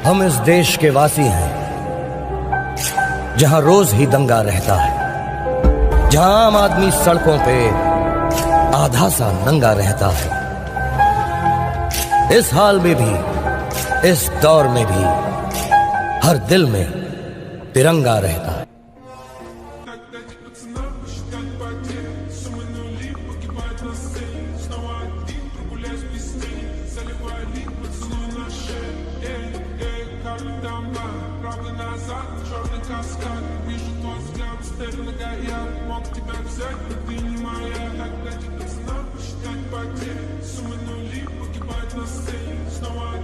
हम इस देश के वासी हैं जहां रोज ही दंगा रहता है, जहां आम आदमी सड़कों पे आधा सा नंगा रहता है। इस हाल में भी, इस दौर में भी हर दिल में तिरंगा रहता है। Снова